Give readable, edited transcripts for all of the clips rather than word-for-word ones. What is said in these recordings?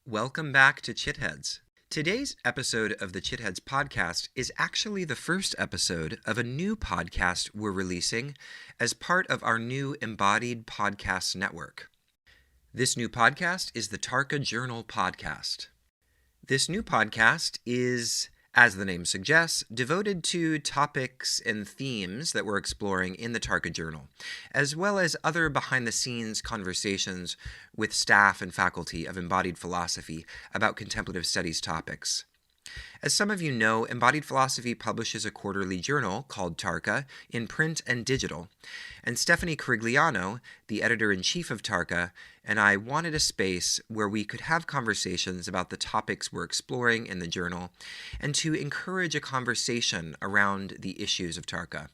Welcome back to Chitheads. Today's episode of the Chitheads podcast is actually the first episode of a new podcast we're releasing as part of our new Embodied Podcast Network. This new podcast is the Tarka Journal Podcast. This new podcast is, as the name suggests, devoted to topics and themes that we're exploring in the Tarka Journal, as well as other behind-the-scenes conversations with staff and faculty of embodied philosophy about contemplative studies topics. As some of you know, Embodied Philosophy publishes a quarterly journal called Tarka in print and digital, and Stephanie Corigliano, the editor-in-chief of Tarka, and I wanted a space where we could have conversations about the topics we're exploring in the journal and to encourage a conversation around the issues of Tarka.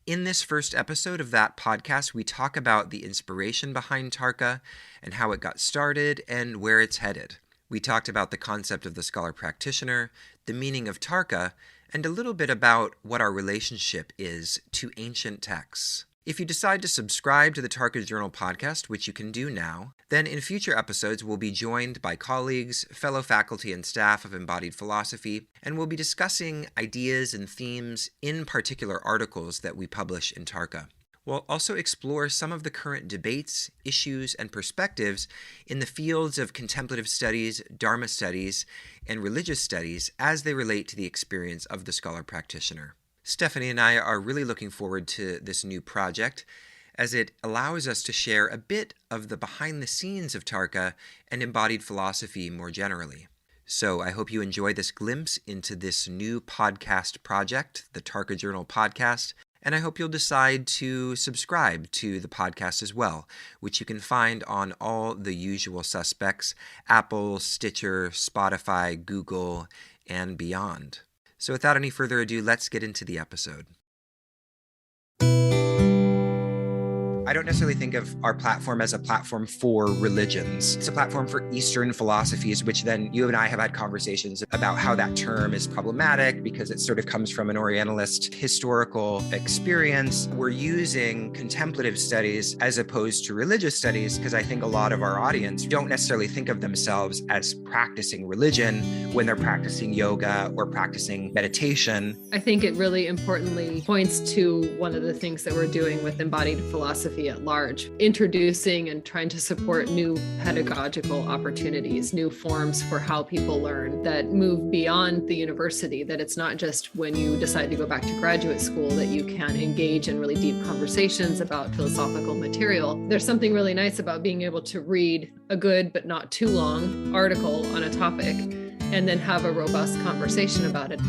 In this first episode of that podcast, we talk about the inspiration behind Tarka and how it got started and where it's headed. We talked about the concept of the scholar practitioner, the meaning of Tarka, and a little bit about what our relationship is to ancient texts. If you decide to subscribe to the Tarka Journal podcast, which you can do now, then in future episodes we'll be joined by colleagues, fellow faculty and staff of embodied philosophy, and we'll be discussing ideas and themes in particular articles that we publish in Tarka. We'll also explore some of the current debates, issues, and perspectives in the fields of contemplative studies, Dharma studies, and religious studies as they relate to the experience of the scholar practitioner. Stephanie and I are really looking forward to this new project as it allows us to share a bit of the behind the scenes of Tarka and embodied philosophy more generally. So I hope you enjoy this glimpse into this new podcast project, the Tarka Journal Podcast, and I hope you'll decide to subscribe to the podcast as well, which you can find on all the usual suspects, Apple, Stitcher, Spotify, Google, and beyond. So without any further ado, let's get into the episode. I don't necessarily think of our platform as a platform for religions. It's a platform for Eastern philosophies, which then you and I have had conversations about how that term is problematic because it sort of comes from an Orientalist historical experience. We're using contemplative studies as opposed to religious studies because I think a lot of our audience don't necessarily think of themselves as practicing religion when they're practicing yoga or practicing meditation. I think it really importantly points to one of the things that we're doing with embodied philosophy at large, introducing and trying to support new pedagogical opportunities, new forms for how people learn that move beyond the university, that it's not just when you decide to go back to graduate school that you can engage in really deep conversations about philosophical material. There's something really nice about being able to read a good but not too long article on a topic and then have a robust conversation about it.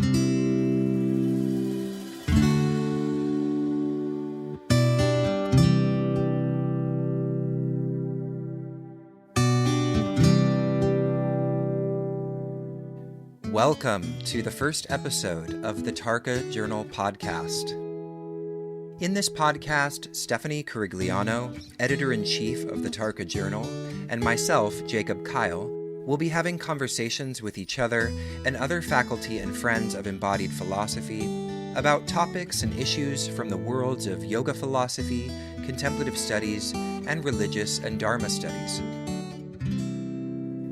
Welcome to the first episode of the Tarka Journal Podcast. In this podcast, Stephanie Corigliano, editor-in-chief of the Tarka Journal, and myself, Jacob Kyle, will be having conversations with each other and other faculty and friends of embodied philosophy about topics and issues from the worlds of yoga philosophy, contemplative studies, and religious and Dharma studies.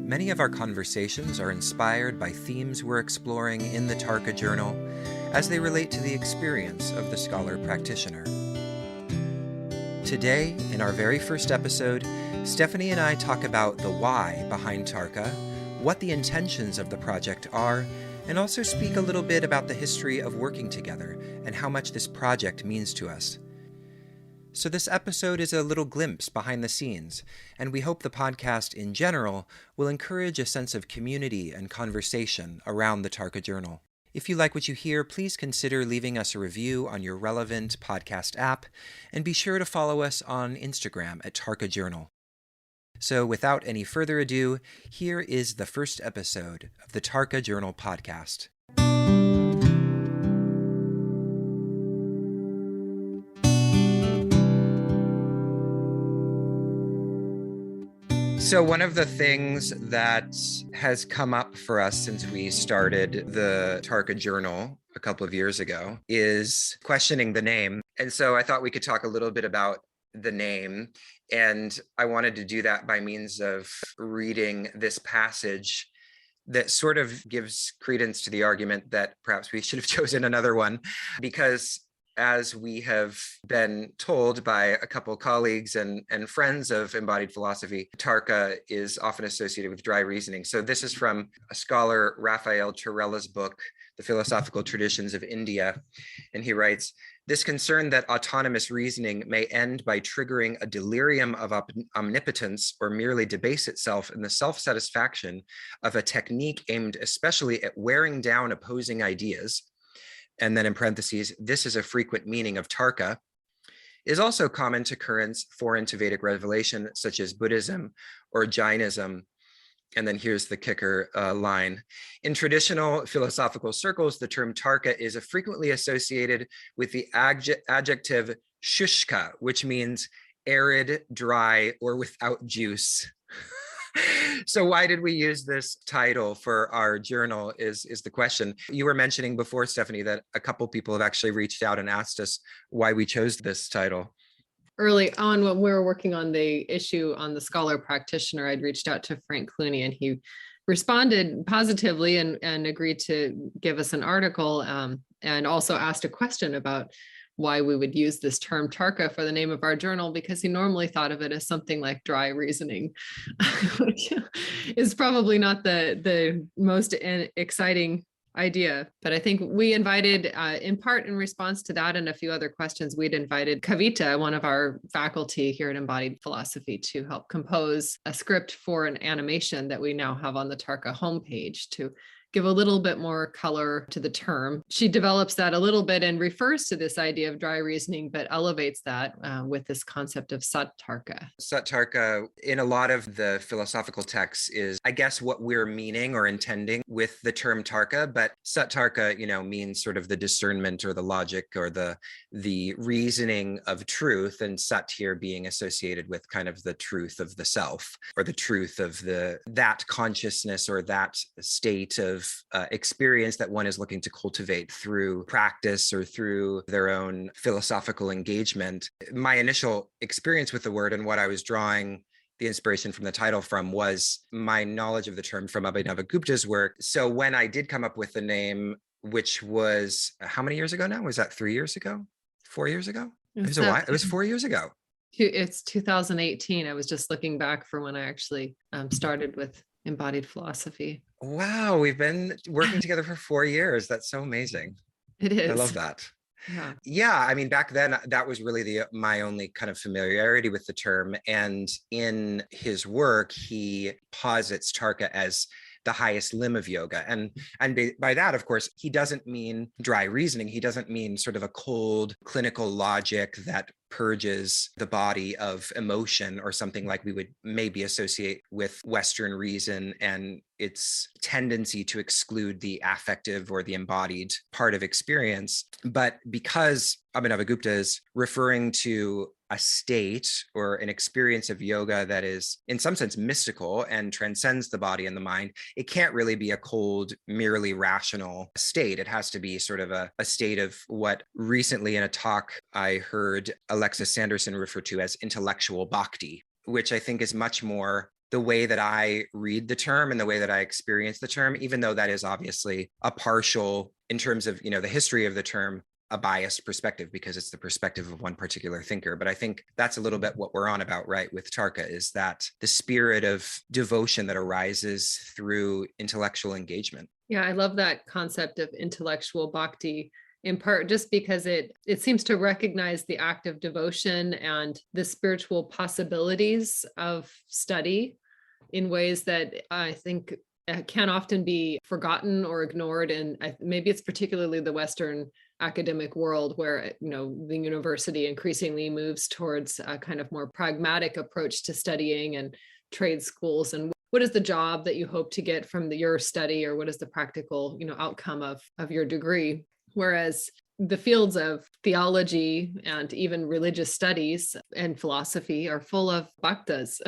Many of our conversations are inspired by themes we're exploring in the Tarka Journal as they relate to the experience of the scholar practitioner. Today, in our very first episode, Stephanie and I talk about the why behind Tarka, what the intentions of the project are, and also speak a little bit about the history of working together and how much this project means to us. So this episode is a little glimpse behind the scenes, and we hope the podcast in general will encourage a sense of community and conversation around the Tarka Journal. If you like what you hear, please consider leaving us a review on your relevant podcast app, and be sure to follow us on Instagram at Tarka Journal. So without any further ado, here is the first episode of the Tarka Journal Podcast. So one of the things that has come up for us since we started the Tarka Journal a couple of years ago is questioning the name. And so I thought we could talk a little bit about the name And I wanted to do that by means of reading this passage that sort of gives credence to the argument that perhaps we should have chosen another one, because as we have been told by a couple of colleagues and friends of embodied philosophy, Tarka is often associated with dry reasoning. So this is from a scholar, Raphael Turella's book, The Philosophical Traditions of India. And he writes, this concern that autonomous reasoning may end by triggering a delirium of omnipotence or merely debase itself in the self-satisfaction of a technique aimed especially at wearing down opposing ideas, and then in parentheses, this is a frequent meaning of Tarka, is also common to currents foreign to Vedic revelation, such as Buddhism or Jainism. And then here's the kicker line. In traditional philosophical circles, the term Tarka is frequently associated with the adjective shushka, which means arid, dry, or without juice. So why did we use this title for our journal is the question. You were mentioning before, Stephanie, that a couple people have actually reached out and asked us why we chose this title. Early on, when we were working on the issue on the scholar practitioner, I'd reached out to Frank Clooney, and he responded positively and agreed to give us an article, and also asked a question about why we would use this term Tarka for the name of our journal, because he normally thought of it as something like dry reasoning, which is probably not the most exciting idea. But I think we invited, in part in response to that and a few other questions, we'd invited Kavita, one of our faculty here at Embodied Philosophy, to help compose a script for an animation that we now have on the Tarka homepage to give a little bit more color to the term. She develops that a little bit and refers to this idea of dry reasoning, but elevates that with this concept of Sat Tarka. Sat Tarka, in a lot of the philosophical texts, is, I guess, what we're meaning or intending with the term Tarka. But Sat Tarka, means sort of the discernment or the logic or the reasoning of truth, and Sat here being associated with kind of the truth of the self, or the truth of that consciousness or that state of experience that one is looking to cultivate through practice or through their own philosophical engagement. My initial experience with the word and what I was drawing the inspiration from the title from was my knowledge of the term from Abhinavagupta's work. So when I did come up with the name, which was how many years ago now? Was that 3 years ago? 4 years ago? It was a while. It was 4 years ago. It's 2018. I was just looking back for when I actually started with Embodied Philosophy. Wow, we've been working together for 4 years. That's so amazing. It is. I love that. Yeah. I mean, back then that was really my only kind of familiarity with the term. And in his work, he posits Tarka as the highest limb of yoga. And by that, of course, he doesn't mean dry reasoning. He doesn't mean sort of a cold clinical logic that purges the body of emotion or something like we would maybe associate with Western reason and its tendency to exclude the affective or the embodied part of experience. But because Abhinavagupta is referring to a state or an experience of yoga that is in some sense mystical and transcends the body and the mind, it can't really be a cold, merely rational state. It has to be sort of a state of what recently in a talk I heard Alexis Sanderson refer to as intellectual bhakti, which I think is much more the way that I read the term and the way that I experience the term, even though that is obviously a partial, in terms of, the history of the term, a biased perspective because it's the perspective of one particular thinker. But I think that's a little bit what we're on about, right, with Tarka, is that the spirit of devotion that arises through intellectual engagement. Yeah, I love that concept of intellectual bhakti, in part just because it seems to recognize the act of devotion and the spiritual possibilities of study in ways that I think can often be forgotten or ignored. And maybe it's particularly the Western academic world where, the university increasingly moves towards a kind of more pragmatic approach to studying, and trade schools, and what is the job that you hope to get from your study, or what is the practical, outcome of your degree. Whereas the fields of theology and even religious studies and philosophy are full of bhaktas,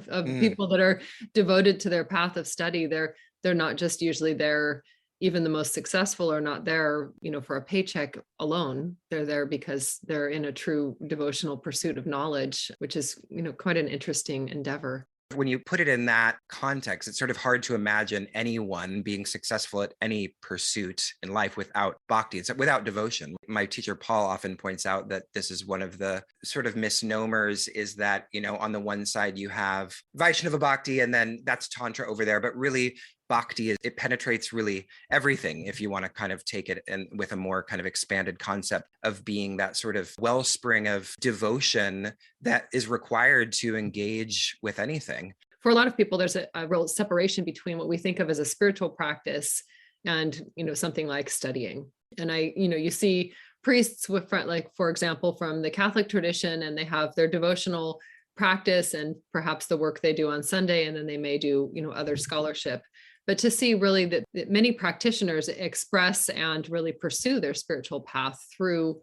of people that are devoted to their path of study. They're not just usually there even the most successful are not there, for a paycheck alone. They're there because they're in a true devotional pursuit of knowledge, which is, quite an interesting endeavor. When you put it in that context, it's sort of hard to imagine anyone being successful at any pursuit in life without bhakti, without devotion. My teacher, Paul, often points out that this is one of the sort of misnomers, is that, on the one side you have Vaishnava bhakti, and then that's Tantra over there, but really bhakti, it penetrates really everything, if you want to kind of take it and with a more kind of expanded concept of being that sort of wellspring of devotion that is required to engage with anything. For a lot of people, there's a real separation between what we think of as a spiritual practice and, something like studying. And you see priests with, like, for example, from the Catholic tradition, and they have their devotional practice and perhaps the work they do on Sunday, and then they may do, other scholarship. But to see really that many practitioners express and really pursue their spiritual path through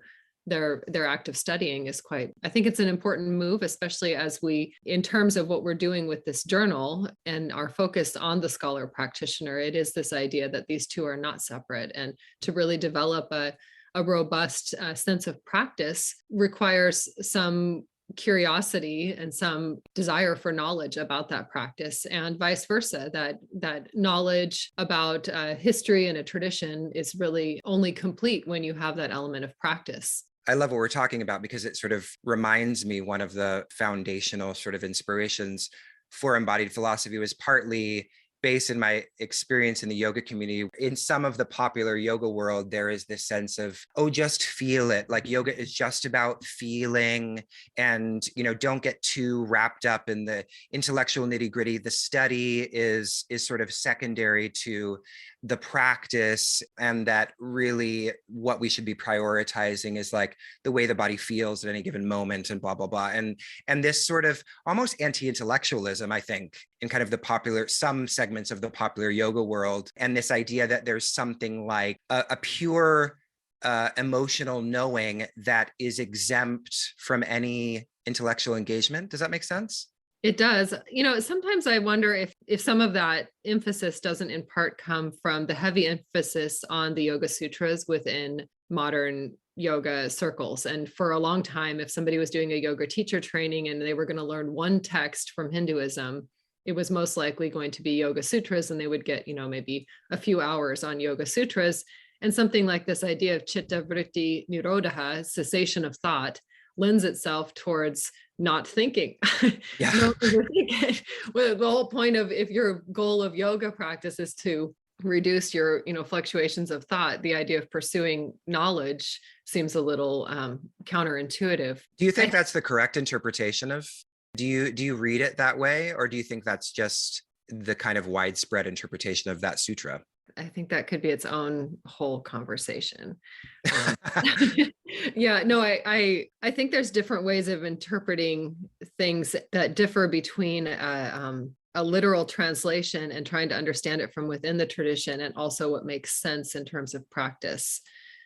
their act of studying is I think it's an important move, especially as we, in terms of what we're doing with this journal and our focus on the scholar practitioner, it is this idea that these two are not separate, and to really develop a robust sense of practice requires some curiosity and some desire for knowledge about that practice, and vice versa, that knowledge about history and a tradition is really only complete when you have that element of practice. I love what we're talking about because it sort of reminds me, one of the foundational sort of inspirations for embodied philosophy was partly based in my experience in the yoga community. In some of the popular yoga world, there is this sense of, oh, just feel it. Like yoga is just about feeling, and, don't get too wrapped up in the intellectual nitty gritty. The study is sort of secondary to the practice, and that really what we should be prioritizing is like the way the body feels at any given moment, and blah, blah, blah. And this sort of almost anti-intellectualism, I think, in kind of some segments of the popular yoga world, and this idea that there's something like a pure emotional knowing that is exempt from any intellectual engagement. Does that make sense? It does. Sometimes I wonder if some of that emphasis doesn't in part come from the heavy emphasis on the Yoga Sutras within modern yoga circles. And for a long time, if somebody was doing a yoga teacher training and they were going to learn one text from Hinduism, it was most likely going to be Yoga Sutras, and they would get, maybe a few hours on Yoga Sutras. And something like this idea of chitta vritti nirodha, cessation of thought, lends itself towards not thinking. Yeah. Well, the whole point of, if your goal of yoga practice is to reduce your, fluctuations of thought, the idea of pursuing knowledge seems a little counterintuitive. Do you think that's the correct interpretation of? Do you read it that way, or do you think that's just the kind of widespread interpretation of that sutra? I think that could be its own whole conversation. Yeah, no, I think there's different ways of interpreting things that differ between a literal translation and trying to understand it from within the tradition, and also what makes sense in terms of practice.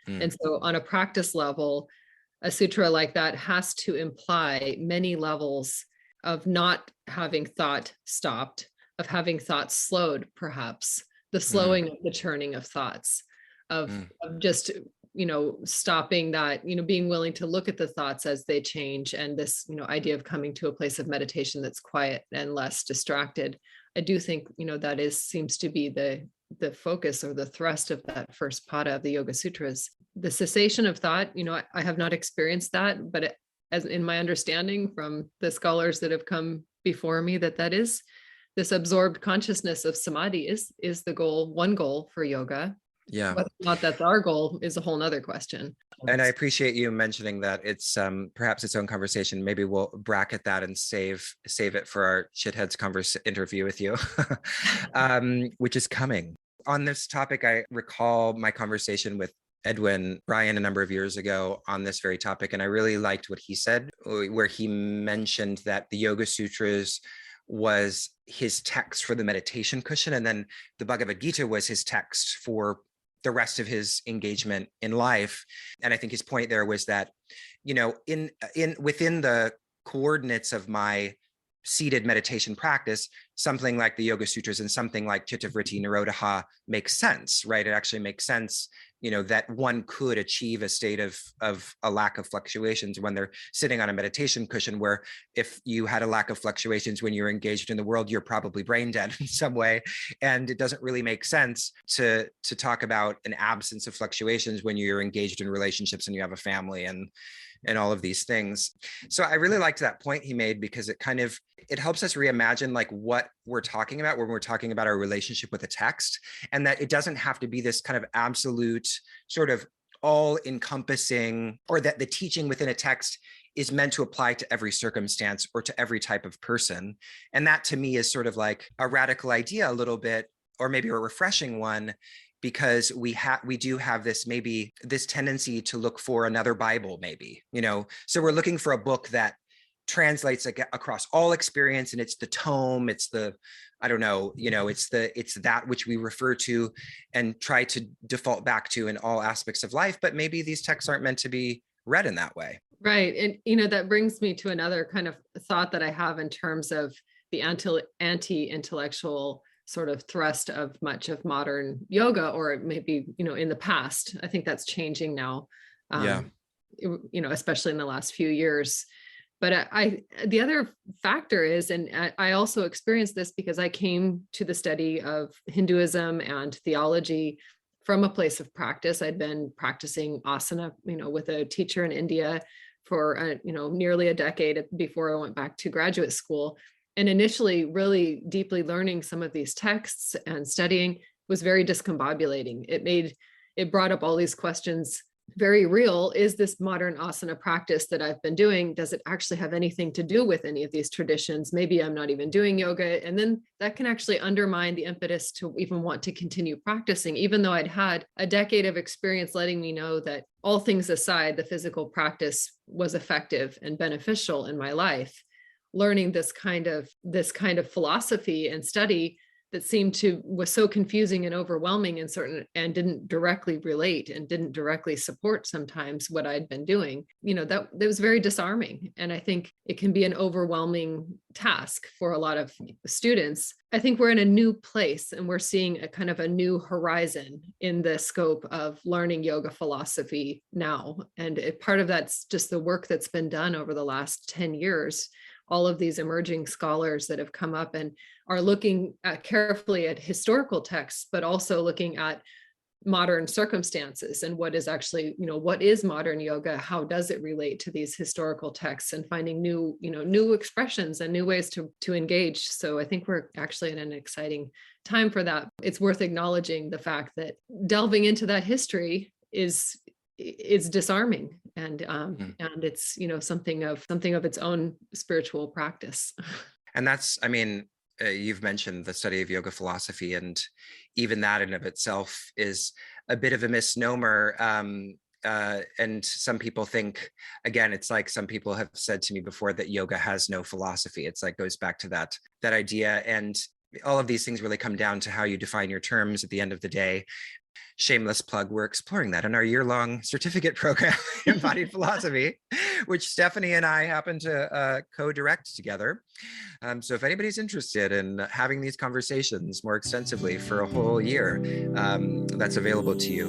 And so on a practice level, a sutra like that has to imply many levels of not having thought stopped, of having thought slowed, perhaps, the slowing of the churning of thoughts, of just, stopping that, being willing to look at the thoughts as they change, and this, idea of coming to a place of meditation that's quiet and less distracted. I do think, that seems to be the focus or the thrust of that first pada of the Yoga Sutras. The cessation of thought, I have not experienced that, but as in my understanding from the scholars that have come before me, that is this absorbed consciousness of samadhi is the goal, one goal for yoga. Yeah. Whether or not that's our goal is a whole nother question. And I appreciate you mentioning that. It's perhaps its own conversation. Maybe we'll bracket that and save it for our Shitheads interview with you, which is coming. On this topic, I recall my conversation with Edwin Ryan a number of years ago on this very topic, and I really liked what he said, where he mentioned that the Yoga Sutras was his text for the meditation cushion, and then the Bhagavad Gita was his text for the rest of his engagement in life. And I think his point there was that, in within the coordinates of my seated meditation practice, something like the Yoga Sutras and something like Chittavritti Nirodha makes sense, right? It actually makes sense, that one could achieve a state of a lack of fluctuations when they're sitting on a meditation cushion, where if you had a lack of fluctuations when you're engaged in the world, you're probably brain dead in some way. And it doesn't really make sense to talk about an absence of fluctuations when you're engaged in relationships and you have a family and all of these things. So I really liked that point he made, because it helps us reimagine like what we're talking about when we're talking about our relationship with a text, and that it doesn't have to be this kind of absolute sort of all encompassing, or that the teaching within a text is meant to apply to every circumstance or to every type of person. And that to me is sort of like a radical idea a little bit, or maybe a refreshing one, because we do have this tendency to look for another Bible, maybe, so we're looking for a book that translates across all experience, and it's the tome, it's the, I don't know, it's that which we refer to and try to default back to in all aspects of life. But maybe these texts aren't meant to be read in that way. Right. And, that brings me to another kind of thought that I have in terms of the anti-intellectual sort of thrust of much of modern yoga, or maybe, in the past. I think that's changing now, especially in the last few years. But the other factor is, and I also experienced this because I came to the study of Hinduism and theology from a place of practice. I'd been practicing asana, with a teacher in India for, nearly a decade before I went back to graduate school. And initially really deeply learning some of these texts and studying was very discombobulating. It brought up all these questions, very real. Is this modern asana practice that I've been doing, does it actually have anything to do with any of these traditions? Maybe I'm not even doing yoga. And then that can actually undermine the impetus to even want to continue practicing, even though I'd had a decade of experience letting me know that, all things aside, the physical practice was effective and beneficial in my life. Learning this kind of philosophy and study that was so confusing and overwhelming and didn't directly relate and didn't directly support sometimes what I'd been doing, that was very disarming. And I think it can be an overwhelming task for a lot of students. I think we're in a new place, and we're seeing a kind of a new horizon in the scope of learning yoga philosophy now. And part of that's just the work that's been done over the last 10 years. All of these emerging scholars that have come up and are looking carefully at historical texts, but also looking at modern circumstances and what is actually, what is modern yoga? How does it relate to these historical texts, and finding new expressions and new ways to engage. So I think we're actually in an exciting time for that. It's worth acknowledging the fact that delving into that history is disarming, and it's something of its own spiritual practice. And that's, you've mentioned the study of yoga philosophy, and even that in of itself is a bit of a misnomer. And some people think, again, it's like some people have said to me before that yoga has no philosophy. It's like goes back to that idea, and all of these things really come down to how you define your terms at the end of the day. Shameless plug, we're exploring that in our year-long certificate program, Embodied Philosophy, which Stephanie and I happen to co-direct together. So if anybody's interested in having these conversations more extensively for a whole year, that's available to you.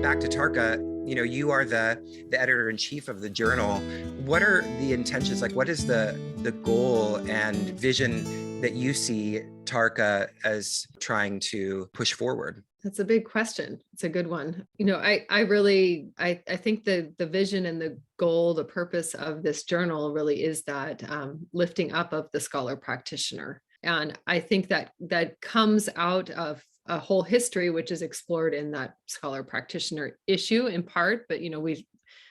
Back to Tarka, you are the editor-in-chief of the journal. What are the intentions? Like, what is the goal and vision that you see Tarka as trying to push forward? That's a big question. It's a good one. I think the vision and the goal, the purpose of this journal really is that lifting up of the scholar practitioner. And I think that comes out of a whole history, which is explored in that scholar practitioner issue in part, but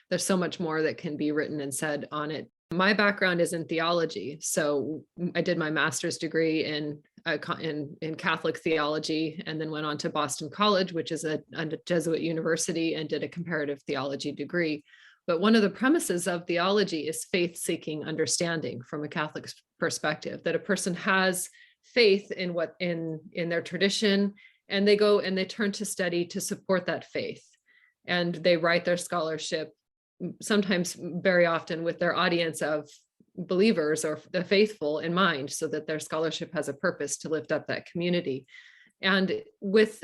there's so much more that can be written and said on it. My background is in theology, so I did my master's degree in Catholic theology, and then went on to Boston College, which is a Jesuit university, and did a comparative theology degree. But one of the premises of theology is faith-seeking understanding from a Catholic perspective, that a person has faith in in their tradition, and they go and they turn to study to support that faith. And they write their scholarship, sometimes very often with their audience of believers or the faithful in mind, so that their scholarship has a purpose to lift up that community. And with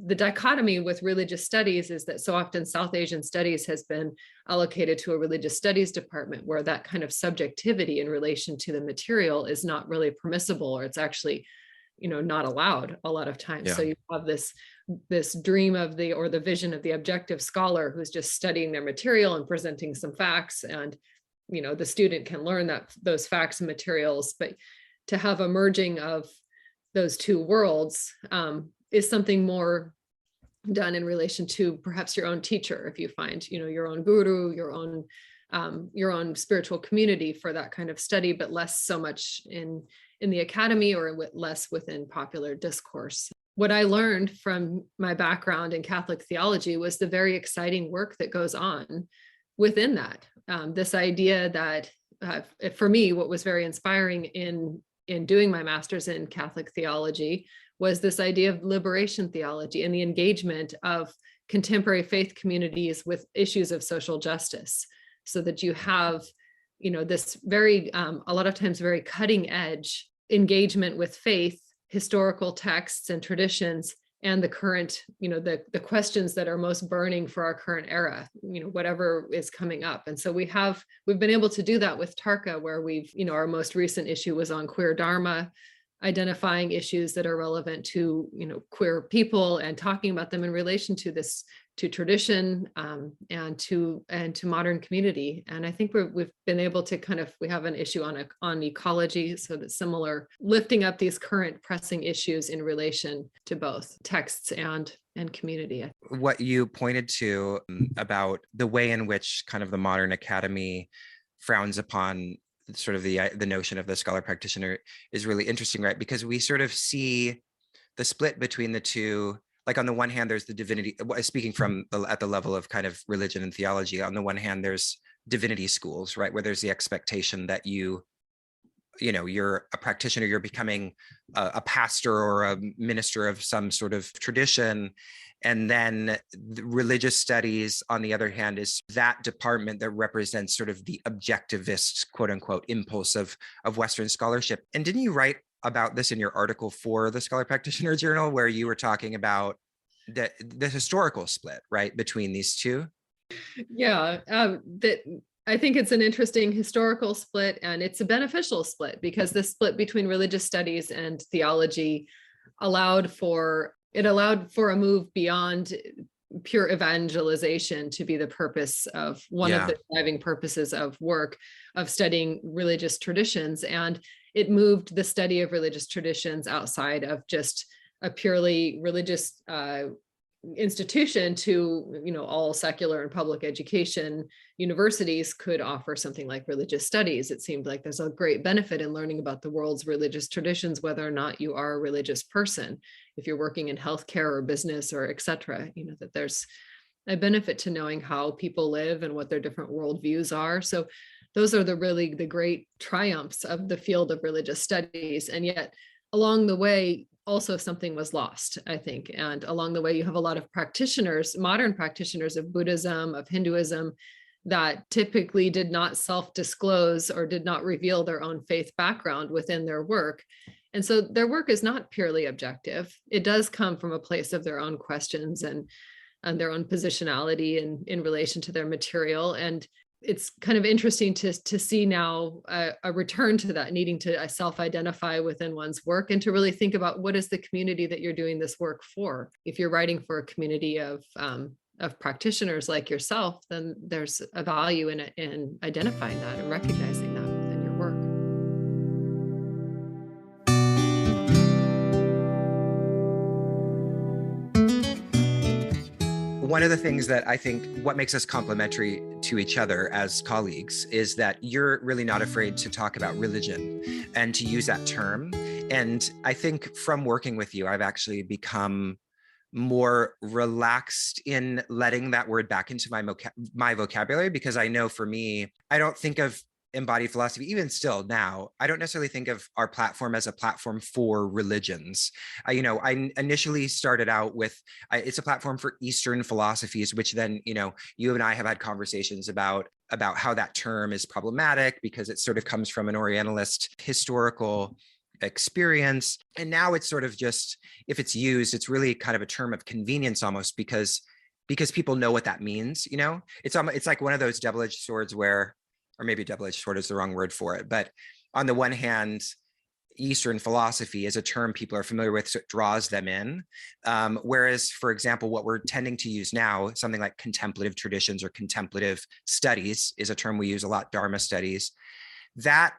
the dichotomy with religious studies is that so often South Asian studies has been allocated to a religious studies department, where that kind of subjectivity in relation to the material is not really permissible, or it's actually, not allowed a lot of times. Yeah. So you have this dream of the vision of the objective scholar who's just studying their material and presenting some facts, and the student can learn those facts and materials. But to have a merging of those two worlds is something more done in relation to perhaps your own teacher, if you find your own guru, your own spiritual community for that kind of study, but less so much in the academy, or less within popular discourse. What I learned from my background in Catholic theology was the very exciting work that goes on within that. This idea that, for me, what was very inspiring in doing my master's in Catholic theology was this idea of liberation theology and the engagement of contemporary faith communities with issues of social justice, so that you have, this very, a lot of times very cutting edge engagement with faith, historical texts and traditions, and the current, the questions that are most burning for our current era, whatever is coming up. And so we've been able to do that with Tarka, where our most recent issue was on queer dharma, identifying issues that are relevant to, queer people, and talking about them in relation to tradition, and to modern community. And I think we've been able to we have an issue on ecology, so that similar, lifting up these current pressing issues in relation to both texts and community. What you pointed to about the way in which kind of the modern academy frowns upon sort of the notion of the scholar practitioner is really interesting, right? Because we sort of see the split between the two. Like, on the one hand, there's the divinity, speaking from at the level of kind of religion and theology. On the one hand, there's divinity schools, right? Where there's the expectation that you're a practitioner, you're becoming a pastor or a minister of some sort of tradition. And then the religious studies, on the other hand, is that department that represents sort of the objectivist, quote unquote, impulse of Western scholarship. And didn't you write about this in your article for the Scholar Practitioner Journal, where you were talking about the historical split, right, between these two? Yeah, that I think it's an interesting historical split, and it's a beneficial split, because the split between religious studies and theology allowed for a move beyond pure evangelization to be the purpose of one of the driving purposes of work, of studying religious traditions. And it moved the study of religious traditions outside of just a purely religious institution to, all secular and public education universities could offer something like religious studies. It seemed like there's a great benefit in learning about the world's religious traditions, whether or not you are a religious person. If you're working in healthcare or business or et cetera, that there's a benefit to knowing how people live and what their different worldviews are. So those are the great triumphs of the field of religious studies. And yet along the way, also something was lost, I think. And along the way, you have a lot of practitioners, modern practitioners of Buddhism, of Hinduism, that typically did not self-disclose or did not reveal their own faith background within their work. And so their work is not purely objective. It does come from a place of their own questions and their own positionality in relation to their material. And it's kind of interesting to see now a return to that, needing to self-identify within one's work, and to really think about what is the community that you're doing this work for. If you're writing for a community of practitioners like yourself, then there's a value in identifying that and recognizing that within your work. One of the things that I think what makes us complementary to each other as colleagues is that you're really not afraid to talk about religion and to use that term. And I think from working with you, I've actually become more relaxed in letting that word back into my vocabulary, because I know for me, I don't think of embodied philosophy, even still now, I don't necessarily think of our platform as a platform for religions. I initially started out with it's a platform for Eastern philosophies, which then, you and I have had conversations about how that term is problematic because it sort of comes from an Orientalist historical experience. And now it's sort of just, if it's used, it's really kind of a term of convenience almost because people know what that means. It's like one of those double-edged swords where, or maybe double-edged sword is the wrong word for it, but on the one hand, Eastern philosophy is a term people are familiar with, so it draws them in. Whereas, for example, what we're tending to use now, something like contemplative traditions or contemplative studies is a term we use a lot, Dharma studies, that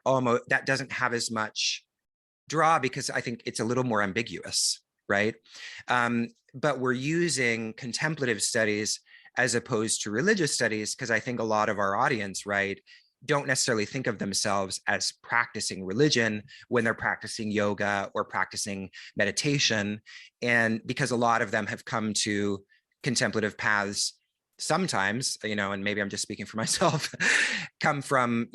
doesn't have as much draw because I think it's a little more ambiguous, right? But we're using contemplative studies as opposed to religious studies because I think a lot of our audience, right, don't necessarily think of themselves as practicing religion when they're practicing yoga or practicing meditation. And because a lot of them have come to contemplative paths sometimes, and maybe I'm just speaking for myself, come from,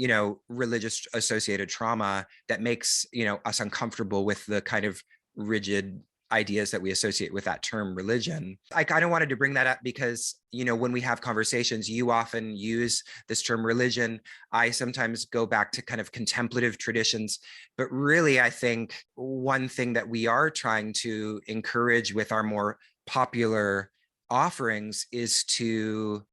religious associated trauma that makes, us uncomfortable with the kind of rigid ideas that we associate with that term religion. I kind of wanted to bring that up because, when we have conversations, you often use this term religion. I sometimes go back to kind of contemplative traditions, but really, I think one thing that we are trying to encourage with our more popular offerings is to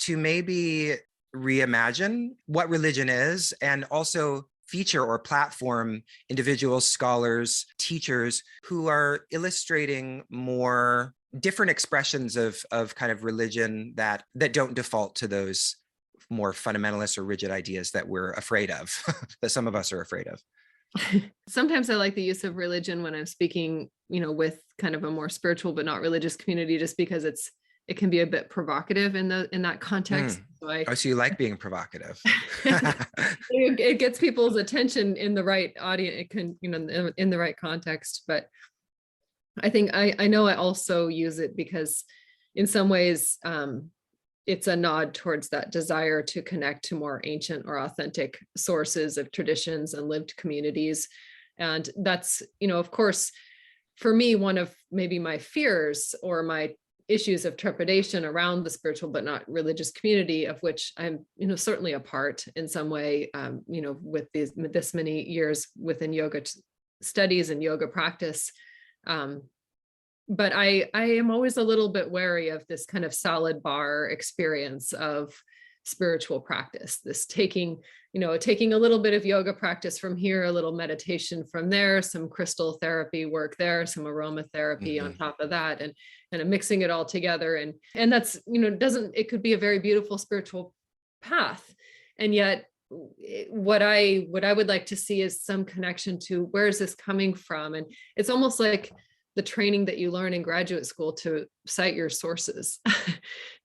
maybe reimagine what religion is and also feature or platform individuals, scholars, teachers who are illustrating more different expressions of kind of religion that don't default to those more fundamentalist or rigid ideas that we're afraid of, that some of us are afraid of. Sometimes I like the use of religion when I'm speaking, with kind of a more spiritual but not religious community, just because it can be a bit provocative in that context. So you like being provocative. It gets people's attention in the right audience. It can, in the right context. But I think I know I also use it because in some ways it's a nod towards that desire to connect to more ancient or authentic sources of traditions and lived communities. And that's, of course, for me, one of maybe my fears or my issues of trepidation around the spiritual but not religious community, of which I'm, certainly a part in some way, with this many years within yoga studies and yoga practice. But I am always a little bit wary of this kind of salad bar experience of spiritual practice, this taking a little bit of yoga practice from here, a little meditation from there, some crystal therapy work there, some aromatherapy on top of that, and mixing it all together. And that's, it could be a very beautiful spiritual path. And yet what I would like to see is some connection to where is this coming from? And it's almost like the training that you learn in graduate school to cite your sources,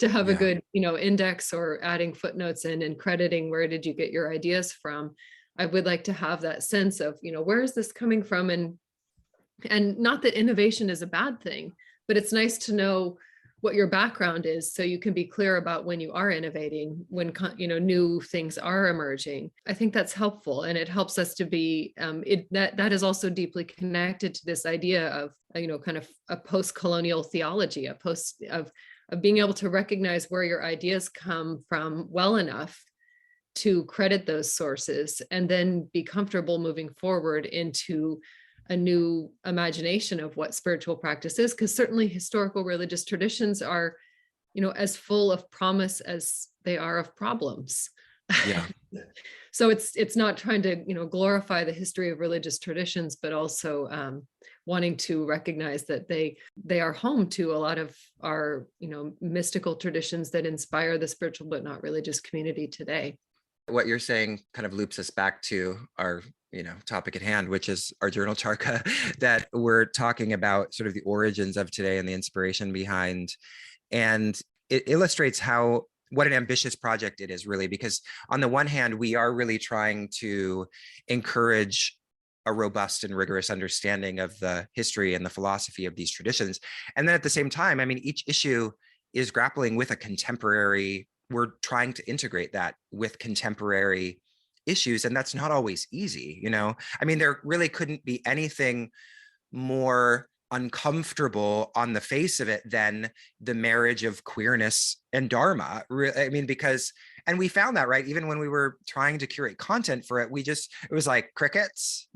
to have a good, index or adding footnotes in and crediting where did you get your ideas from. I would like to have that sense of, where is this coming from? And not that innovation is a bad thing, but it's nice to know what your background is so you can be clear about when you are innovating, when new things are emerging. I think that's helpful, and it helps us to be that is also deeply connected to this idea of kind of a post-colonial theology, of being able to recognize where your ideas come from well enough to credit those sources and then be comfortable moving forward into a new imagination of what spiritual practice is, because certainly historical religious traditions are, as full of promise as they are of problems. Yeah. So it's not trying to, glorify the history of religious traditions, but also wanting to recognize that they are home to a lot of our, mystical traditions that inspire the spiritual but not religious community today. What you're saying kind of loops us back to our topic at hand, which is our journal Tarka, that we're talking about sort of the origins of today and the inspiration behind. And it illustrates what an ambitious project it is, really, because on the one hand, we are really trying to encourage a robust and rigorous understanding of the history and the philosophy of these traditions. And then at the same time, each issue is grappling with we're trying to integrate that with contemporary issues, and that's not always easy. I mean, there really couldn't be anything more uncomfortable on the face of it than the marriage of queerness and dharma. I mean, because, and we found that, right, even when we were trying to curate content for it, it was like crickets.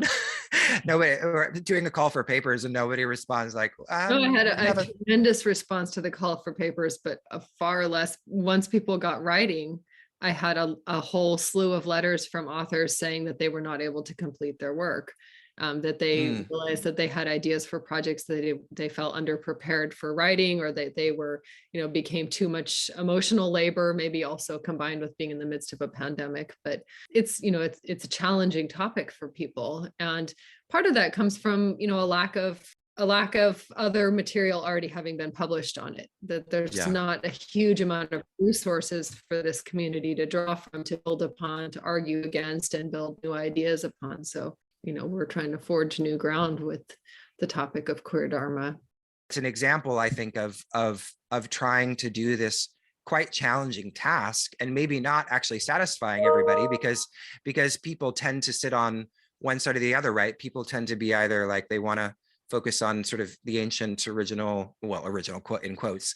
Nobody, we're doing a call for papers and nobody responds. Like, No, I had we have a tremendous response to the call for papers, but a far less. Once people got writing, I had a whole slew of letters from authors saying that they were not able to complete their work, that they realized that they had ideas for projects that they felt underprepared for writing, or that they were, became too much emotional labor, maybe also combined with being in the midst of a pandemic. But it's a challenging topic for people, and part of that comes from a lack of other material already having been published on it, that there's not a huge amount of resources for this community to draw from, to build upon, to argue against, and build new ideas upon. So, we're trying to forge new ground with the topic of queer dharma. It's an example, I think, of trying to do this quite challenging task, and maybe not actually satisfying everybody, because people tend to sit on one side or the other, right? People tend to be either like they want to focus on sort of the ancient original quote in quotes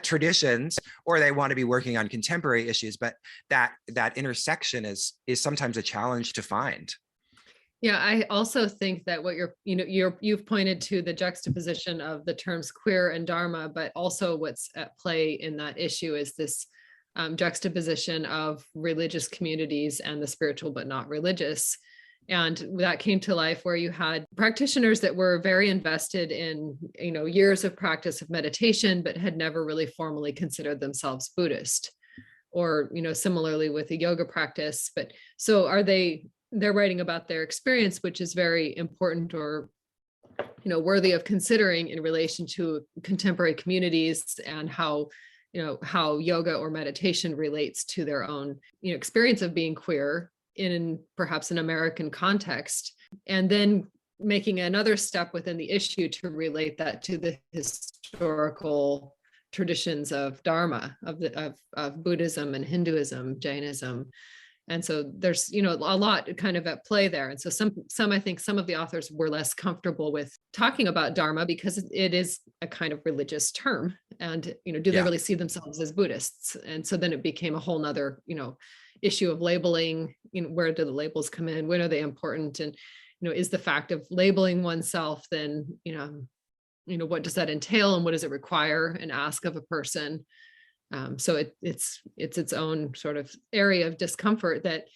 traditions, or they want to be working on contemporary issues. But that intersection is sometimes a challenge to find. Yeah, I also think that what you've pointed to the juxtaposition of the terms queer and dharma, but also what's at play in that issue is this juxtaposition of religious communities and the spiritual but not religious. And that came to life where you had practitioners that were very invested in, years of practice of meditation, but had never really formally considered themselves Buddhist, or, similarly with a yoga practice. But so they're writing about their experience, which is very important, or, worthy of considering in relation to contemporary communities, and how yoga or meditation relates to their own, experience of being queer in perhaps an American context, and then making another step within the issue to relate that to the historical traditions of Dharma, of Buddhism and Hinduism, Jainism. And so there's, a lot kind of at play there. And so I think some of the authors were less comfortable with talking about Dharma because it is a kind of religious term. And, do they really see themselves as Buddhists? And so then it became a whole nother, issue of labeling. Where do the labels come in? When are they important? And, is the fact of labeling oneself then, what does that entail, and what does it require and ask of a person? So it's its own sort of area of discomfort that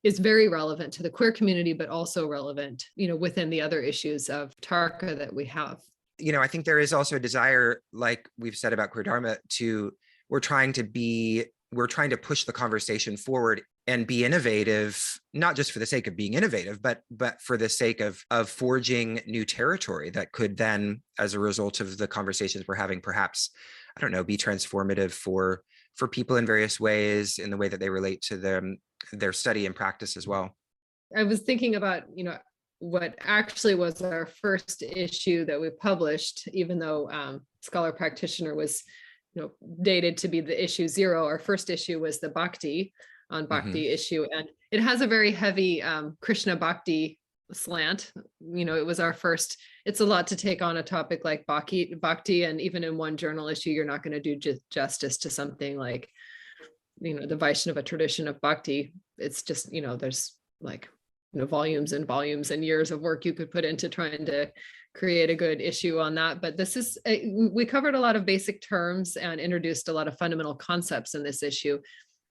is very relevant to the queer community, but also relevant, within the other issues of Tarka that we have. I think there is also a desire, like we've said about queer dharma, we're trying to push the conversation forward and be innovative, not just for the sake of being innovative, but for the sake of forging new territory that could then, as a result of the conversations we're having, perhaps, I don't know, be transformative for people in various ways, in the way that they relate to their study and practice as well. I was thinking about, what actually was our first issue that we published, even though Scholar Practitioner was dated to be the issue 0. Our first issue was the Bhakti issue, and it has a very heavy Krishna Bhakti slant. It was our first. It's a lot to take on a topic like Bhakti, and even in one journal issue, you're not going to do justice to something like, the Vaishnava tradition of Bhakti. It's just, there's like, volumes and volumes and years of work you could put into trying to create a good issue on that. But we covered a lot of basic terms and introduced a lot of fundamental concepts in this issue.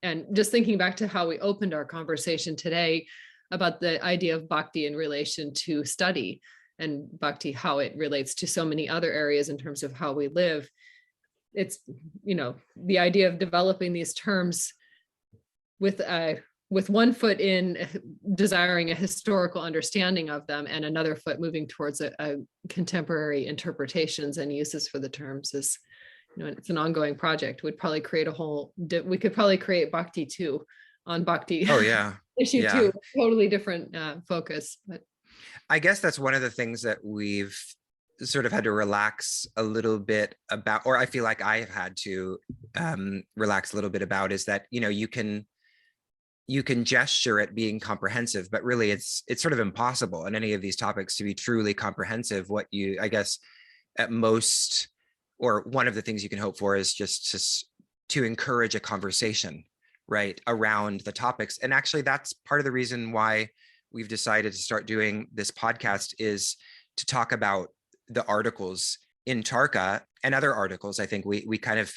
And just thinking back to how we opened our conversation today about the idea of Bhakti in relation to study, and Bhakti, how it relates to so many other areas in terms of how we live. It's, the idea of developing these terms with one foot in desiring a historical understanding of them, and another foot moving towards a contemporary interpretations and uses for the terms is, it's an ongoing project. We could probably create Bhakti 2 on Bhakti. Oh yeah. Issue 2, totally different focus. But I guess that's one of the things that we've sort of had to relax a little bit about, or I feel like I have had to relax a little bit about, is that, you can gesture at being comprehensive, but really it's sort of impossible in any of these topics to be truly comprehensive. What you, I guess, at most, or one of the things you can hope for is just to encourage a conversation, right, around the topics. And actually, that's part of the reason why we've decided to start doing this podcast, is to talk about the articles in Tarka and other articles. I think we kind of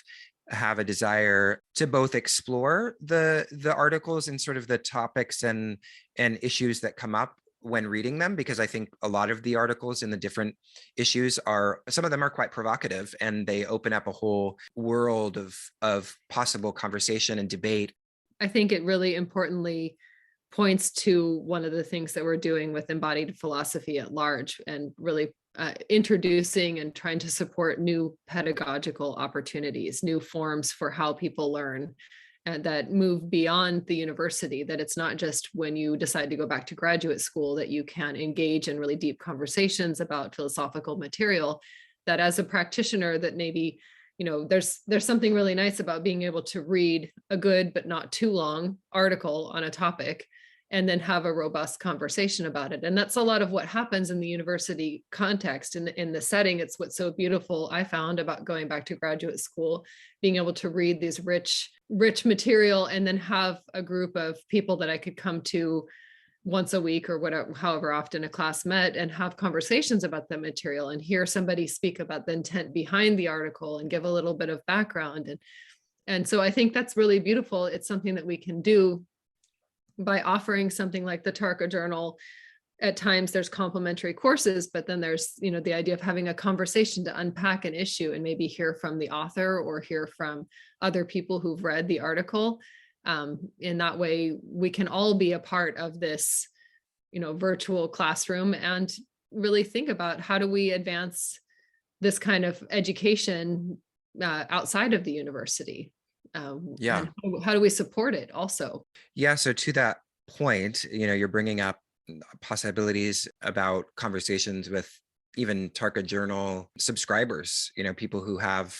have a desire to both explore the articles and sort of the topics and issues that come up when reading them, because I think a lot of the articles in the different issues are, some of them are quite provocative, and they open up a whole world of possible conversation and debate. I think it really importantly points to one of the things that we're doing with embodied philosophy at large, and really introducing and trying to support new pedagogical opportunities, new forms for how people learn, and that move beyond the university, that it's not just when you decide to go back to graduate school that you can engage in really deep conversations about philosophical material, that as a practitioner, that maybe, there's something really nice about being able to read a good but not too long article on a topic and then have a robust conversation about it. And that's a lot of what happens in the university context, in the setting. It's what's so beautiful, I found, about going back to graduate school, being able to read these rich material and then have a group of people that I could come to once a week or whatever, however often a class met, and have conversations about the material and hear somebody speak about the intent behind the article and give a little bit of background. And so I think that's really beautiful. It's something that we can do by offering something like the Tarka journal. At times there's complimentary courses, but then there's, the idea of having a conversation to unpack an issue and maybe hear from the author or hear from other people who've read the article. In that way, we can all be a part of this, virtual classroom, and really think about how do we advance this kind of education outside of the university. Yeah. And how do we support it also? Yeah. So to that point, you're bringing up possibilities about conversations with even Tarka Journal subscribers, people who have,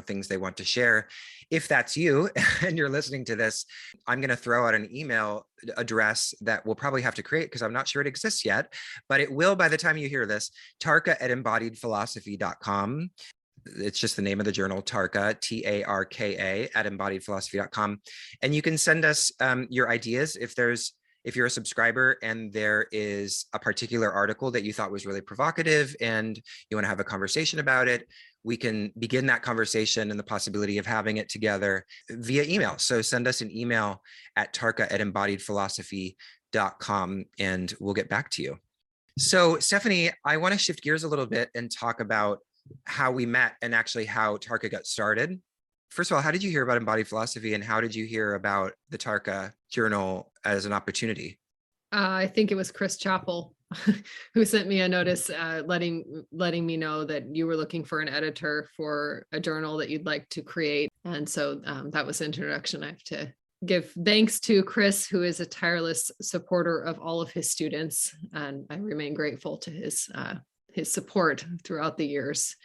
things they want to share. If that's you and you're listening to this, I'm going to throw out an email address that we'll probably have to create because I'm not sure it exists yet, but it will by the time you hear this. Tarka@embodiedphilosophy.com. It's just the name of the journal, Tarka, Tarka @embodiedphilosophy.com. And you can send us your ideas if you're a subscriber and there is a particular article that you thought was really provocative and you want to have a conversation about it. We can begin that conversation and the possibility of having it together via email. So send us an email at tarka@embodiedphilosophy.com and we'll get back to you. So Stephanie, I want to shift gears a little bit and talk about how we met and actually how Tarka got started. First of all, how did you hear about embodied philosophy, and how did you hear about the Tarka journal as an opportunity? I think it was Chris Chappell who sent me a notice letting me know that you were looking for an editor for a journal that you'd like to create. And so that was the introduction. I have to give thanks to Chris, who is a tireless supporter of all of his students. And I remain grateful to his support throughout the years,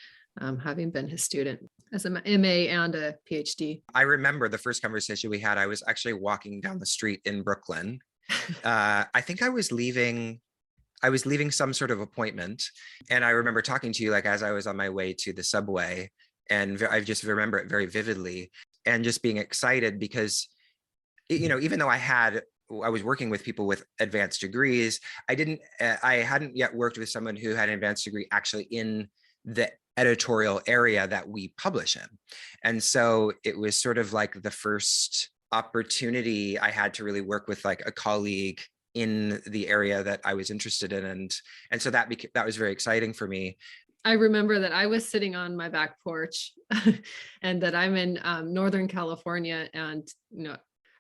having been his student as an MA and a PhD. I remember the first conversation we had. I was actually walking down the street in Brooklyn. I think I was leaving some sort of appointment, and I remember talking to you like as I was on my way to the subway, and I just remember it very vividly, and just being excited because, even though I was working with people with advanced degrees, I hadn't yet worked with someone who had an advanced degree actually in the editorial area that we publish in. And so it was sort of like the first opportunity I had to really work with like a colleague in the area that I was interested in. And so that was very exciting for me. I remember that I was sitting on my back porch and that I'm in Northern California, and,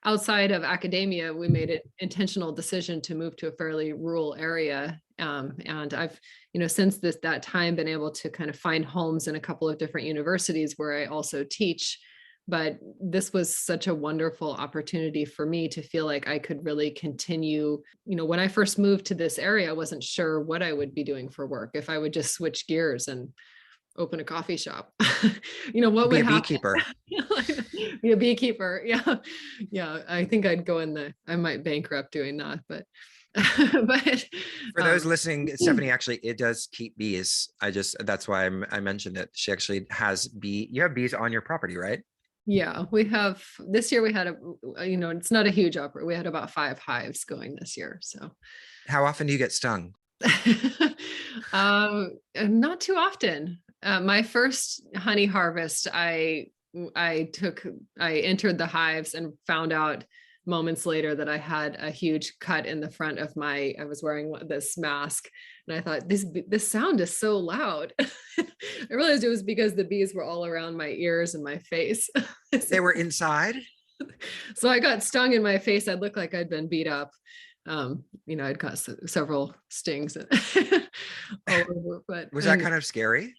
outside of academia, we made an intentional decision to move to a fairly rural area. And I've, since that time been able to kind of find homes in a couple of different universities where I also teach. But this was such a wonderful opportunity for me to feel like I could really continue. When I first moved to this area, I wasn't sure what I would be doing for work, if I would just switch gears open a coffee shop. What Be would a happen? beekeeper. Be a beekeeper. Yeah. Yeah. I think I'd go I might bankrupt doing that, but, but, For those listening, Stephanie actually, it does keep bees. That's why I mentioned it. She actually has you have bees on your property, right? yeah, this year we had it's not a huge operation. We had about 5 hives going this year. So, How often do you get stung? Not too often. My first honey harvest, I entered the hives and found out moments later that I had a huge cut in the front of I was wearing this mask, and I thought this sound is so loud. I realized it was because the bees were all around my ears and my face. They were inside? So I got stung in my face. I looked like I'd been beat up. I'd got several stings all over, but Was that kind of scary?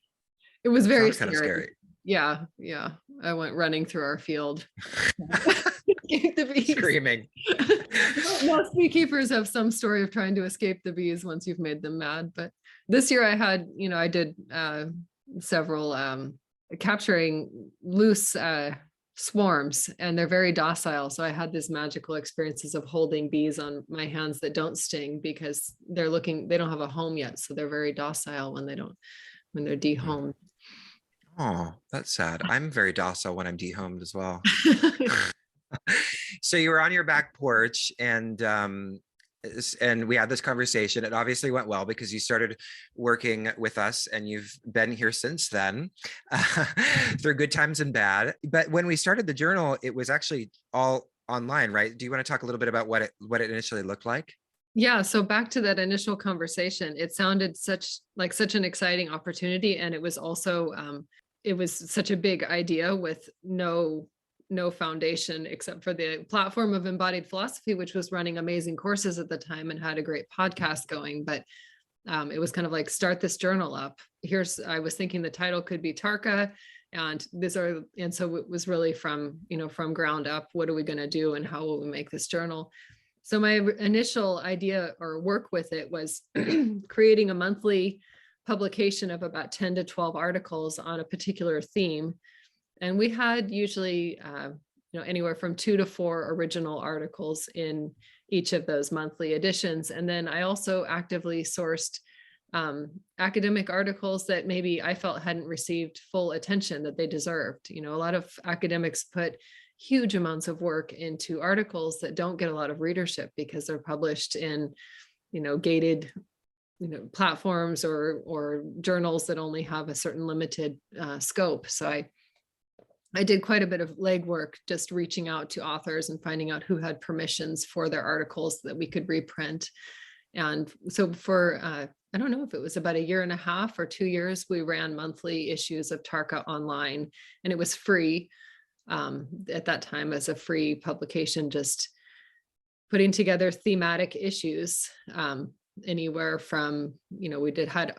it was very kind of scary. Yeah. Yeah. I went running through our field. The bees. Screaming. Most beekeepers have some story of trying to escape the bees once you've made them mad. But this year I did several capturing loose swarms, and they're very docile. So I had these magical experiences of holding bees on my hands that don't sting because they don't have a home yet. So they're very docile when they're dehomed. Oh, that's sad. I'm very docile when I'm dehomed as well. So you were on your back porch and we had this conversation. It obviously went well because you started working with us and you've been here since then, through good times and bad. But when we started the journal, it was actually all online, right? Do you want to talk a little bit about what it initially looked like? Yeah, so back to that initial conversation, it sounded such an exciting opportunity, and it was also it was such a big idea with no foundation except for the platform of Embodied Philosophy, which was running amazing courses at the time and had a great podcast going. But it was kind of like, start this journal up. I was thinking the title could be Tarka, and so it was really from ground up, what are we going to do and how will we make this journal? So my initial idea or work with it was creating a monthly publication of about 10 to 12 articles on a particular theme. And we had usually, anywhere from 2 to 4 original articles in each of those monthly editions. And then I also actively sourced academic articles that maybe I felt hadn't received full attention that they deserved. A lot of academics put huge amounts of work into articles that don't get a lot of readership because they're published in, gated, platforms or journals that only have a certain limited scope. So I did quite a bit of legwork, just reaching out to authors and finding out who had permissions for their articles that we could reprint. And so for, I don't know if it was about 1.5 or 2 years, we ran monthly issues of Tarka online, and it was free at that time as a free publication, just putting together thematic issues, anywhere from, we had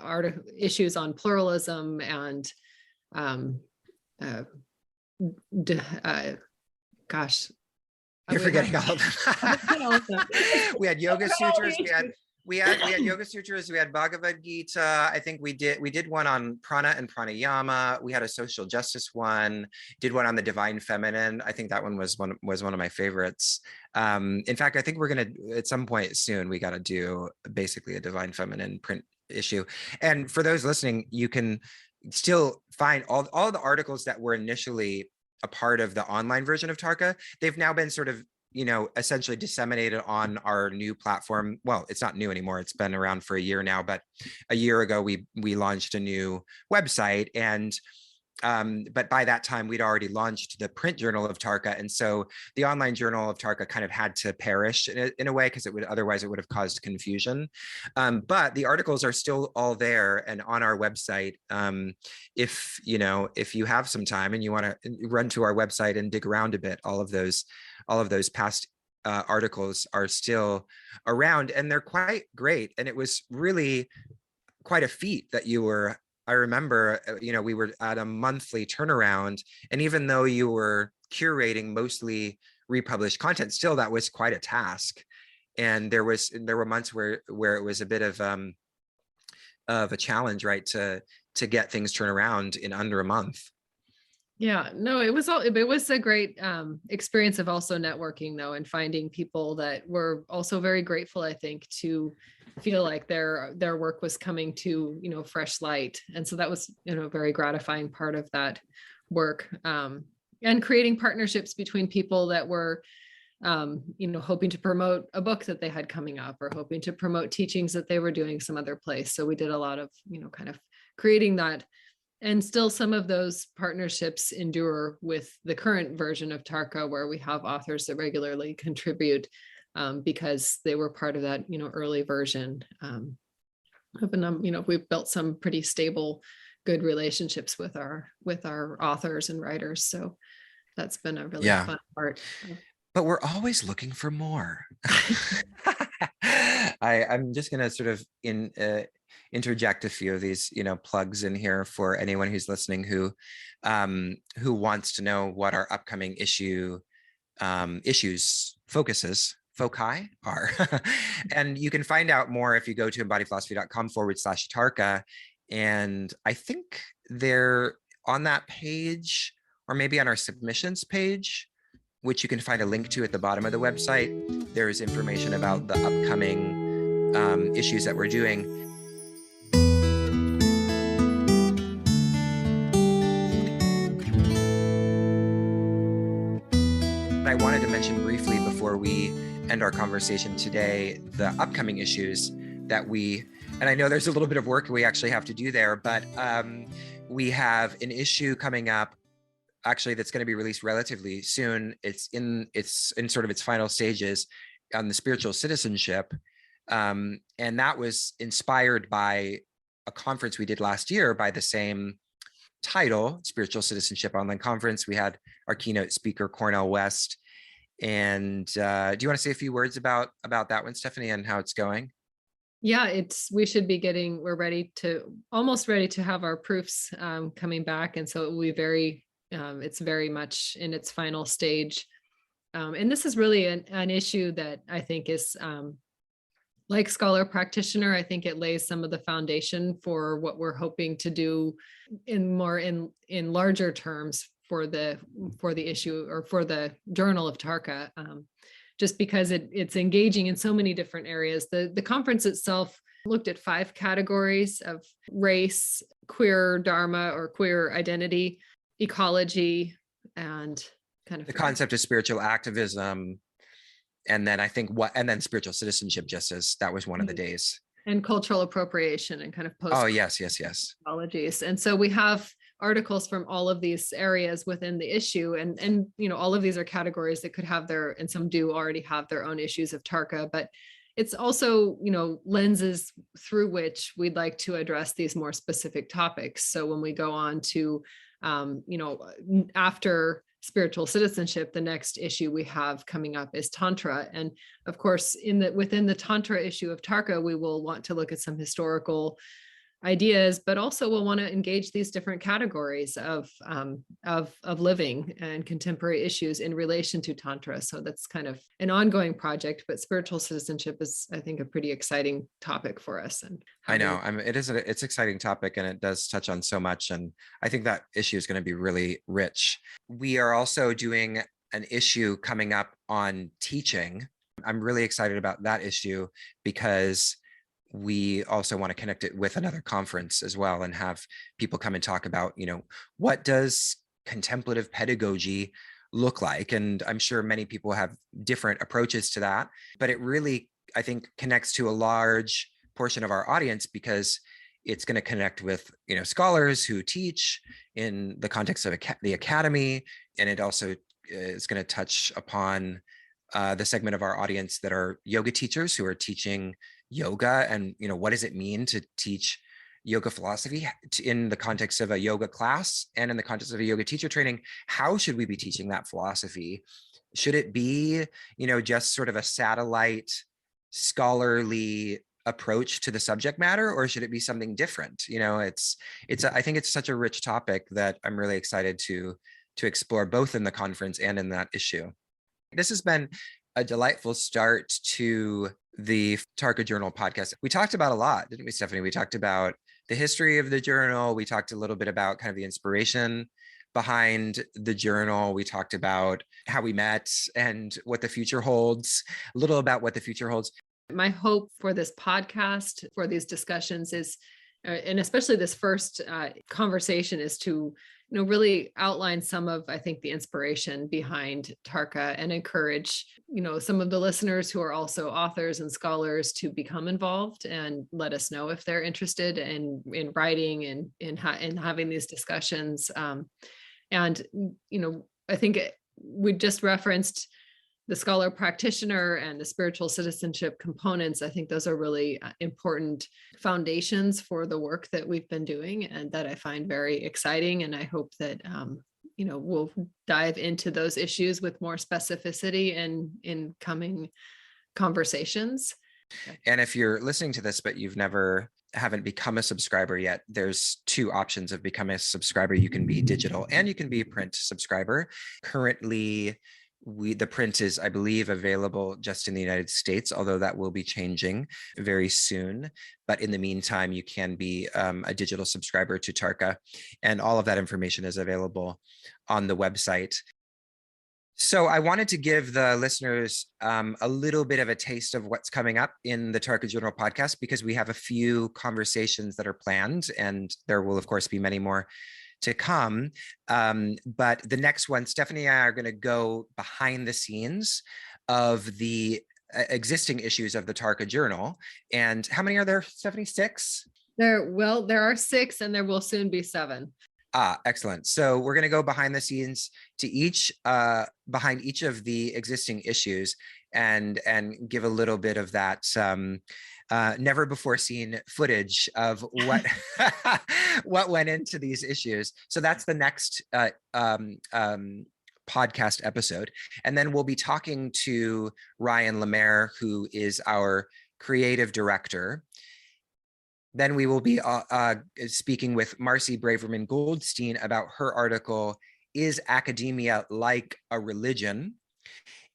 issues on pluralism and gosh, you're forgetting all of them. We had Yoga Sutras. We had Yoga Sutras. We had Bhagavad Gita. I think we did one on prana and pranayama. We had a social justice one. Did one on the divine feminine. I think that one was one of my favorites. In fact, I think we're gonna, at some point soon, we got to do basically a divine feminine print issue. And for those listening, you can still find all the articles that were initially a part of the online version of Tarka. They've now been sort of, essentially disseminated on our new platform. Well, it's not new anymore. It's been around for a year now, but a year ago we launched a new website, and but by that time we'd already launched the print journal of Tarka, and so the online journal of Tarka kind of had to perish in a way, because otherwise it would have caused confusion. But the articles are still all there and on our website. If you have some time and you want to run to our website and dig around a bit, all of those past articles are still around, and they're quite great. And it was really quite a feat that I remember, we were at a monthly turnaround, and even though you were curating mostly republished content, still that was quite a task. And there were months where it was a bit of a challenge, right, to to get things turned around in under a month. Yeah, no, it was a great experience of also networking though, and finding people that were also very grateful, I think, to feel like their work was coming to, fresh light. And so that was, a very gratifying part of that work. And creating partnerships between people that were hoping to promote a book that they had coming up, or hoping to promote teachings that they were doing some other place. So we did a lot of, kind of creating that. And still some of those partnerships endure with the current version of Tarka, where we have authors that regularly contribute because they were part of that, early version. We've built some pretty stable, good relationships with our authors and writers. So that's been a really fun part. But we're always looking for more. I'm just going to sort of interject a few of these, plugs in here for anyone who's listening who wants to know what our upcoming foci are. And you can find out more if you go to embodiedphilosophy.com/Tarka. And I think they're on that page, or maybe on our submissions page, which you can find a link to at the bottom of the website. There's information about the upcoming issues that we're doing. I wanted to mention briefly before we end our conversation today, the upcoming issues that and I know there's a little bit of work we actually have to do there, but we have an issue coming up actually that's going to be released relatively soon. It's in sort of its final stages on the spiritual citizenship. And that was inspired by a conference we did last year by the same title, Spiritual Citizenship Online Conference. We had our keynote speaker, Cornell West. And do you want to say a few words about that one, Stephanie, and how it's going? Yeah, we're almost ready to have our proofs coming back. And so it will be it's very much in its final stage. And this is really an issue that I think is like Scholar Practitioner. I think it lays some of the foundation for what we're hoping to do in larger terms for the issue, or for the Journal of Tarka, just because it's engaging in so many different areas. The conference itself looked at 5 categories of race, queer dharma or queer identity, ecology, and kind of the concept of spiritual activism, and then I think spiritual citizenship, just as that was one of the days, and cultural appropriation and kind of post. Oh yes Technologies. And so we have articles from all of these areas within the issue, and all of these are categories that could have and some do already have their own issues of Tarka, but it's also, lenses through which we'd like to address these more specific topics. So when we go on to after spiritual citizenship, the next issue we have coming up is Tantra. And of course, within the Tantra issue of Tarka, we will want to look at some historical ideas, but also we'll want to engage these different categories of living and contemporary issues in relation to Tantra. So that's kind of an ongoing project, but spiritual citizenship is, I think, a pretty exciting topic for us. And I know, it's an exciting topic, and it does touch on so much. And I think that issue is going to be really rich. We are also doing an issue coming up on teaching. I'm really excited about that issue because we also want to connect it with another conference as well, and have people come and talk about, what does contemplative pedagogy look like? And I'm sure many people have different approaches to that, but it really, I think, connects to a large portion of our audience, because it's going to connect with, scholars who teach in the context of the academy. And it also is going to touch upon the segment of our audience that are yoga teachers who are teaching yoga, and what does it mean to teach yoga philosophy in the context of a yoga class and in the context of a yoga teacher training. How should we be teaching that philosophy? Should it be, just sort of a satellite scholarly approach to the subject matter, or should it be something different? I think it's such a rich topic that I'm really excited to explore, both in the conference and in that issue. This has been a delightful start to the Tarka Journal podcast. We talked about a lot, didn't we, Stephanie? We talked about the history of the journal. We talked a little bit about kind of the inspiration behind the journal. We talked about how we met and what the future holds, a little about what the future holds. My hope for this podcast, for these discussions is, and especially this first conversation, is to really outline some of, I think, the inspiration behind Tarka and encourage, some of the listeners who are also authors and scholars to become involved and let us know if they're interested in writing and in having these discussions. And I think we just referenced the scholar practitioner and the spiritual citizenship components. I think those are really important foundations for the work that we've been doing and that I find very exciting. And I hope that, we'll dive into those issues with more specificity in coming conversations. And if you're listening to this, but haven't become a subscriber yet, there's two options of becoming a subscriber. You can be digital and you can be a print subscriber. Currently, the print is, I believe, available just in the United States, although that will be changing very soon. But in the meantime, you can be a digital subscriber to Tarka, and all of that information is available on the website. So I wanted to give the listeners a little bit of a taste of what's coming up in the Tarka Journal podcast, because we have a few conversations that are planned, and there will, of course, be many more to come. But the next one, Stephanie and I are going to go behind the scenes of the existing issues of the Tarka Journal. And how many are there, Stephanie? 6? There are 6, and there will soon be 7. Excellent. So we're going to go behind the scenes to behind each of the existing issues and give a little bit of that never before seen footage of what what went into these issues. So that's the next podcast episode. And then we'll be talking to Ryan Lemaire, who is our creative director. Then we will be speaking with Marcy Braverman Goldstein about her article, "Is Academia Like a Religion?"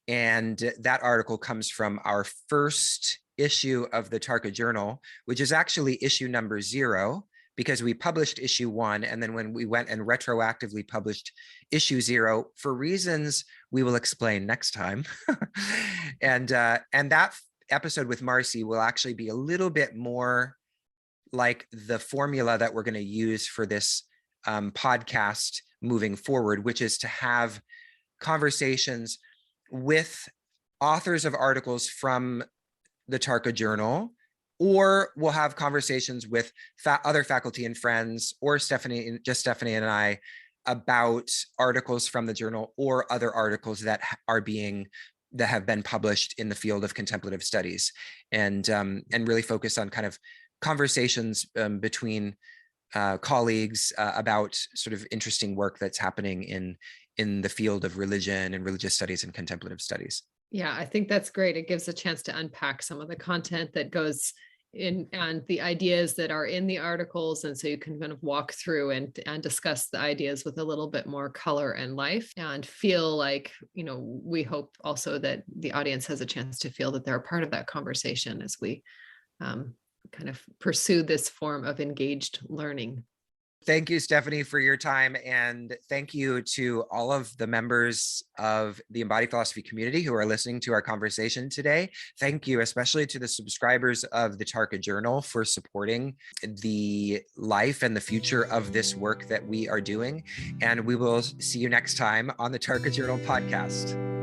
And that article comes from our first issue of the Tarka Journal, which is actually issue number 0, because we published issue 1. And then when we went and retroactively published issue 0 for reasons we will explain next time. and that episode with Marcy will actually be a little bit more like the formula that we're going to use for this podcast moving forward, which is to have conversations with authors of articles from the Tarka Journal, or we'll have conversations with other faculty and friends, or Stephanie and I, about articles from the journal or other articles that have been published in the field of contemplative studies, and really focus on kind of conversations between colleagues about sort of interesting work that's happening in the field of religion and religious studies and contemplative studies. Yeah, I think that's great. It gives a chance to unpack some of the content that goes in and the ideas that are in the articles. And so you can kind of walk through and discuss the ideas with a little bit more color and life, and feel like, we hope also that the audience has a chance to feel that they're a part of that conversation as we kind of pursue this form of engaged learning. Thank you, Stephanie, for your time. And thank you to all of the members of the Embodied Philosophy community who are listening to our conversation today. Thank you, especially to the subscribers of the Tarka Journal, for supporting the life and the future of this work that we are doing. And we will see you next time on the Tarka Journal podcast.